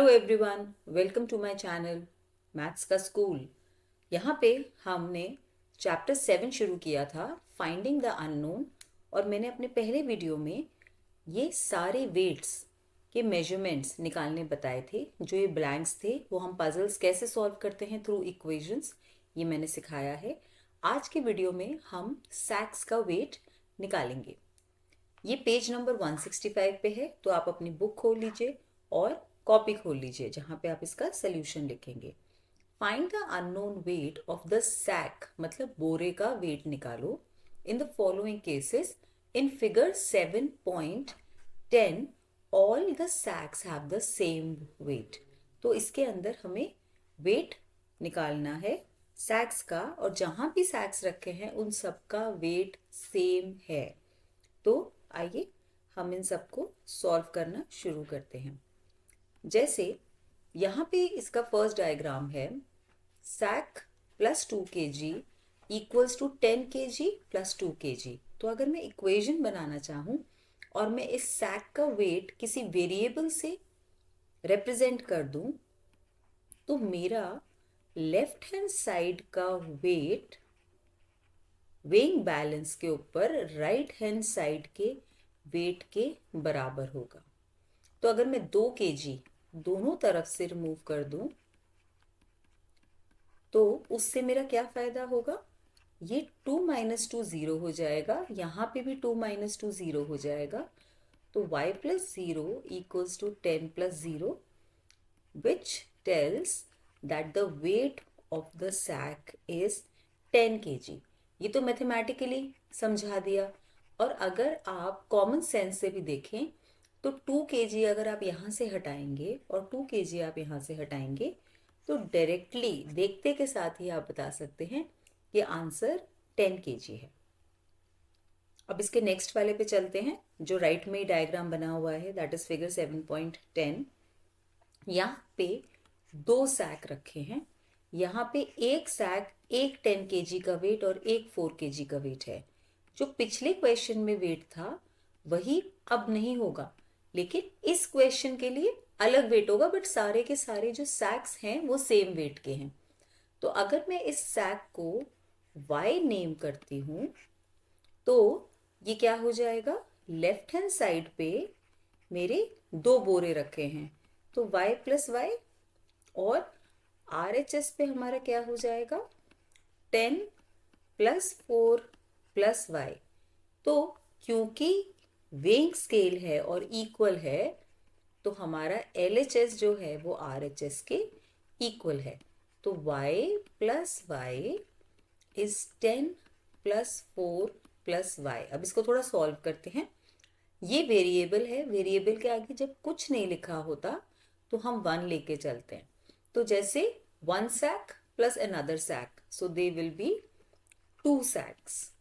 Hello everyone, welcome to my channel maths का school. यहाँ पे हमने चैप्टर 7 शुरू किया था, फाइंडिंग द अननोन। और मैंने अपने पहले वीडियो में ये सारे वेट्स के मेजरमेंट्स निकालने बताए थे। जो ये ब्लैंक्स थे वो हम पजल्स कैसे सॉल्व करते हैं थ्रू इक्वेशंस, ये मैंने सिखाया है। आज के वीडियो में हम सैक्स का वेट निकालेंगे। ये पेज नंबर 165 पे है, तो आप अपनी बुक खोल लीजिए और कॉपी खोल लीजिए जहाँ पे आप इसका सोल्यूशन लिखेंगे। Find the unknown weight of the sack, मतलब बोरे का वेट निकालो। In the following cases, in figure 7.10 all the sacks have the same weight. तो इसके अंदर हमें वेट निकालना है सैक्स का, और जहाँ भी सैक्स रखे हैं उन सबका वेट सेम है। तो आइए हम इन सबको सॉल्व करना शुरू करते हैं। जैसे यहाँ पे इसका फर्स्ट डायग्राम है, sack plus 2 kg equals to 10 kg plus 2 kg। तो अगर मैं इक्वेशन बनाना चाहूँ और मैं इस सैक का वेट किसी वेरिएबल से रिप्रेजेंट कर दूँ, तो मेरा लेफ्ट हैंड साइड का वेट वेइंग बैलेंस के ऊपर राइट हैंड साइड के वेट के बराबर होगा। तो अगर मैं 2 kg दोनों तरफ से रिमूव कर दूं, तो उससे मेरा क्या फायदा होगा? ये 2 - 2 0 हो जाएगा, यहाँ पे भी 2 - 2 0 हो जाएगा। तो y + 0 equals to 10 + 0, which tells that the weight of the sack is 10 kg। ये तो मैथमेटिकली समझा दिया। और अगर आप कॉमन सेंस से भी देखें तो 2 kg अगर आप यहाँ से हटाएंगे और 2 kg आप यहाँ से हटाएंगे, तो डायरेक्टली देखते के साथ ही आप बता सकते हैं कि आंसर 10 kg है। अब इसके नेक्स्ट वाले पे चलते हैं, जो राइट में ही डायग्राम बना हुआ है, दैट इज फिगर 7.10। यहाँ पे 2 सैक रखे हैं। यहाँ पे एक सैक एक 10 kg का वेट और एक 4 kg का वेट है। जो पिछले क्वेश्चन में वेट था वही अब नहीं होगा, लेकिन इस क्वेश्चन के लिए अलग वेट होगा, बट सारे के सारे जो सैक्स हैं वो सेम वेट के हैं। तो अगर मैं इस सैक को y नेम करती हूँ, तो ये क्या हो जाएगा? लेफ्ट हैंड साइड पे मेरे 2 बोरे रखे हैं, तो y + y, और RHS पे हमारा क्या हो जाएगा? 10 + 4 + y। तो क्योंकि वेइंग स्केल है और इक्वल है, तो हमारा LHS जो है वो RHS के इक्वल है। तो y + y इज 10 + 4 + y। अब इसको थोड़ा सॉल्व करते हैं। ये वेरिएबल है, वेरिएबल के आगे जब कुछ नहीं लिखा होता तो हम 1 लेके चलते हैं। तो जैसे 1 sack + another sack, so they will be 2 sacks।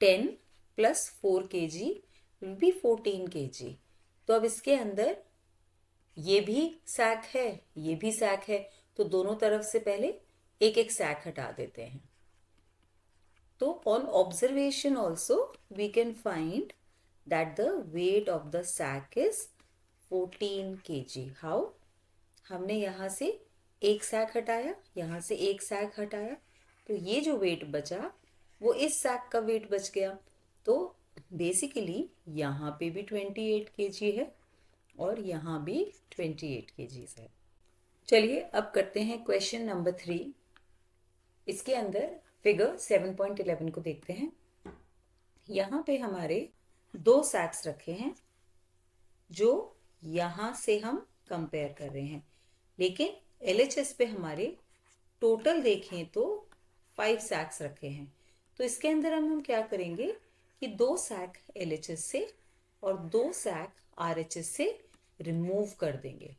10 + 4 kg will be 14 kg। तो अब इसके अंदर ये भी सैक है, ये भी सैक है, तो दोनों तरफ से पहले एक एक सैक हटा देते हैं। तो on observation also we can find that the weight of the sack is 14 kg। How? हमने यहाँ से एक सैक हटाया, यहाँ से एक सैक हटाया, तो ये जो वेट बचा वो इस सैक का वेट बच गया। तो बेसिकली यहाँ पे भी 28 kg है और यहाँ भी 28 kg है। चलिए अब करते हैं क्वेश्चन नंबर 3। इसके अंदर फिगर 7.11 को देखते हैं। यहाँ पे हमारे 2 सैक्स रखे हैं जो यहाँ से हम कंपेयर कर रहे हैं, लेकिन LHS पे हमारे टोटल देखें तो 5 सैक्स रखे हैं। तो इसके अंदर हम क्या करेंगे कि 2 सैक LHS से और 2 सैक RHS से रिमूव कर देंगे।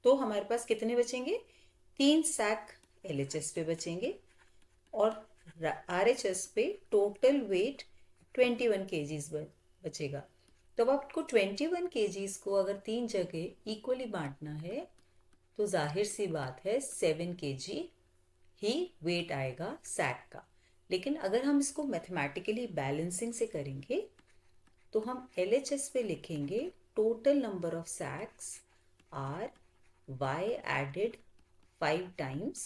तो हमारे पास कितने बचेंगे? 3 सैक LHS पे बचेंगे और RHS पे टोटल वेट 21 kg बचेगा। तो अब आपको 21 kg को अगर 3 जगह इक्वली बांटना है, तो जाहिर सी बात है 7 kg ही वेट आएगा सैक का। लेकिन अगर हम इसको मैथमेटिकली बैलेंसिंग से करेंगे, तो हम LHS पे लिखेंगे total number of sacks are y added 5 times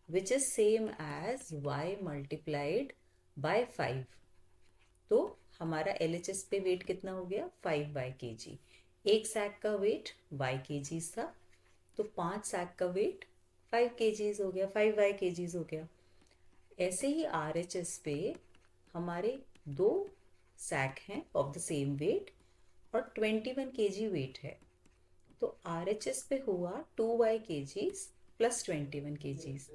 which is same as y multiplied by 5. तो हमारा LHS पे वेट कितना हो गया 5y kg. एक सैक का वेट y kgs था, तो 5 सैक का वेट 5 kgs हो गया, 5y kgs हो गया. ऐसे ही RHS पे हमारे 2 सैक हैं ऑफ द सेम वेट और 21 kg वेट है. तो RHS पे हुआ 2y kgs plus 21 kgs.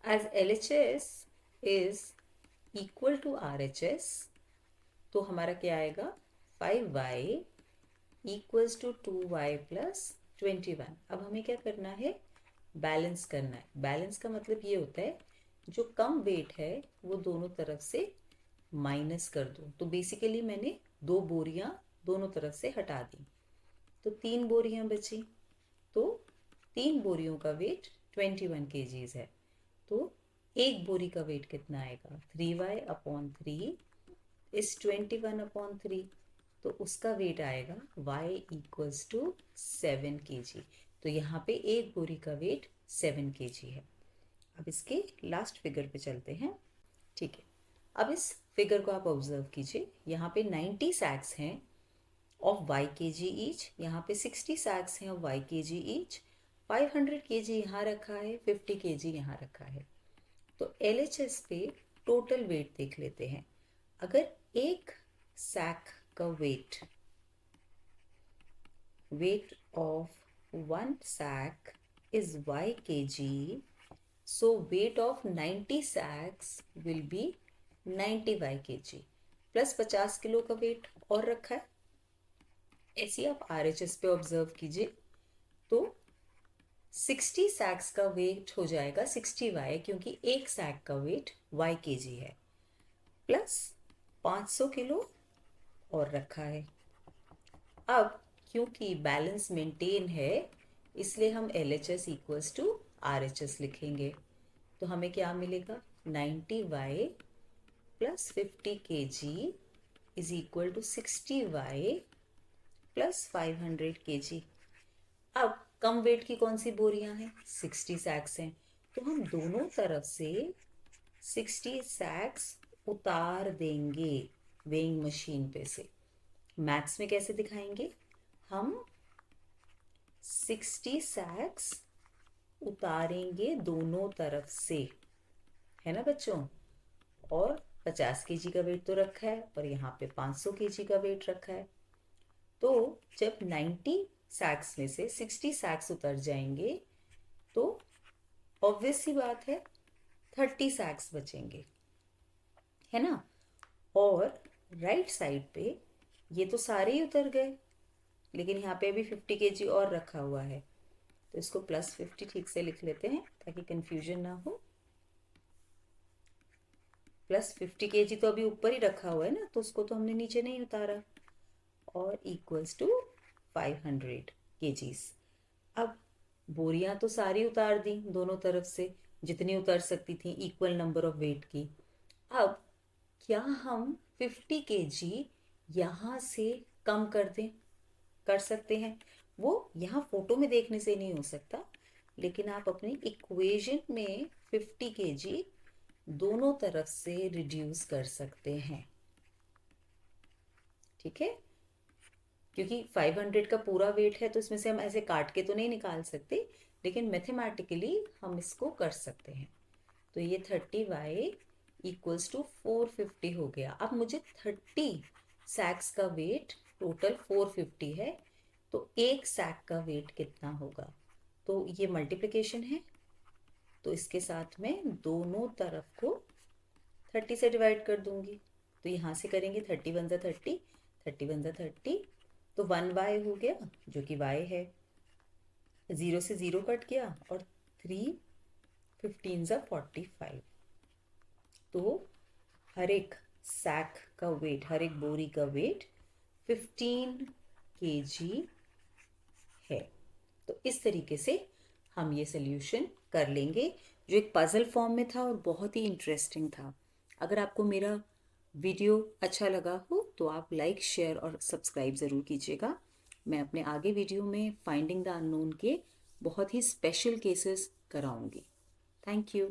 As LHS is equal to RHS, तो हमारा क्या आएगा 5y equals to 2y plus 21. अब हमें क्या करना है, बैलेंस करना है. बैलेंस का मतलब ये होता है जो कम वेट है वो दोनों तरफ से माइनस कर दो. तो बेसिकली मैंने 2 बोरियां दोनों तरफ से हटा दी, तो 3 बोरियां बची. तो 3 बोरियों का वेट 21 kgs है. तो एक बोरी का वेट कितना आएगा 3y अपॉन 3 इस 21 अपॉन 3. तो उसका वेट आएगा y इक्वल्स टू 7 kg. तो यहाँ पे एक बोरी का वेट 7 kg है. अब इसके लास्ट फिगर पे चलते हैं. ठीक है, अब इस फिगर को आप ऑब्जर्व कीजिए. यहाँ पे 90 सैक्स हैं ऑफ y kg ईच, यहाँ पे 60 सैक्स हैं of y kg each. 500 kg यहाँ रखा है, 50 kg यहाँ रखा है. तो LHS पे टोटल वेट देख लेते हैं. अगर एक सैक का weight of 1 sack is y kg, so weight of 90 sacks will be 90y kg plus 50 kilo का वेट और रखा है. ऐसे आप RHS पे ऑब्जर्व कीजिए तो 60 सैक्स का वेट हो जाएगा 60y, क्योंकि एक सैक का वेट y kg है, प्लस 500 किलो और रखा है. अब क्योंकि बैलेंस मेंटेन है इसलिए हम LHS इक्वल्स टू RHS लिखेंगे. तो हमें क्या मिलेगा 90y plus 50 kg is equal to 60y plus 500 kg. अब कम वेट की कौन सी बोरियां हैं 60 सैक्स हैं, तो हम दोनों तरफ से 60 सैक्स उतार देंगे वेइंग मशीन पे से. मैथ्स में कैसे दिखाएंगे, हम 60 सैक्स उतारेंगे दोनों तरफ से, है ना बच्चों. और 50 kg का वेट तो रखा है और यहाँ पे 500 kg का वेट रखा है. तो जब 90 सैक्स में से 60 सैक्स उतर जाएंगे तो ऑब्वियस सी बात है 30 सैक्स बचेंगे, है ना. और राइट साइड पे ये तो सारे ही उतर गए, लेकिन यहाँ पे अभी 50 kg और रखा हुआ है. तो इसको प्लस 50 ठीक से लिख लेते हैं ताकि कंफ्यूजन ना हो. प्लस 50 kg तो अभी ऊपर ही रखा हुआ है ना, तो उसको तो हमने नीचे नहीं उतारा. और इक्वल्स टू 500 kgs. अब बोरियां तो सारी उतार दी दोनों तरफ से, जितनी उतर सकती थी इक्वल नंबर ऑफ वेट की. अब क्या हम 50 kg यहाँ से कम कर सकते हैं. वो यहाँ फोटो में देखने से नहीं हो सकता, लेकिन आप अपनी इक्वेशन में 50 kg दोनों तरफ से रिड्यूस कर सकते हैं. ठीक है, क्योंकि 500 का पूरा वेट है तो इसमें से हम ऐसे काट के तो नहीं निकाल सकते, लेकिन मैथमेटिकली हम इसको कर सकते हैं. तो ये 30y इक्वल्स टू 450 हो गया. अब मुझे 30 सैक्स का वेट टोटल 450 है, तो एक सैक का वेट कितना होगा. तो ये मल्टीप्लिकेशन है, तो इसके साथ में दोनों तरफ को 30 से डिवाइड कर दूंगी. तो यहाँ से करेंगे 30 वन ज़ा 30, 30 वन ज़ा 30, तो 1y हो गया जो कि y है. 0 से 0 कट गया और 3 15 ज़ा 45. तो हर एक सैक का वेट, हर एक बोरी का वेट 15 kg है. तो इस तरीके से हम ये सोल्यूशन कर लेंगे जो एक पजल फॉर्म में था और बहुत ही इंटरेस्टिंग था. अगर आपको मेरा वीडियो अच्छा लगा हो तो आप लाइक, शेयर और सब्सक्राइब ज़रूर कीजिएगा. मैं अपने आगे वीडियो में फाइंडिंग द अननोन के बहुत ही स्पेशल केसेस कराऊंगी। Thank you.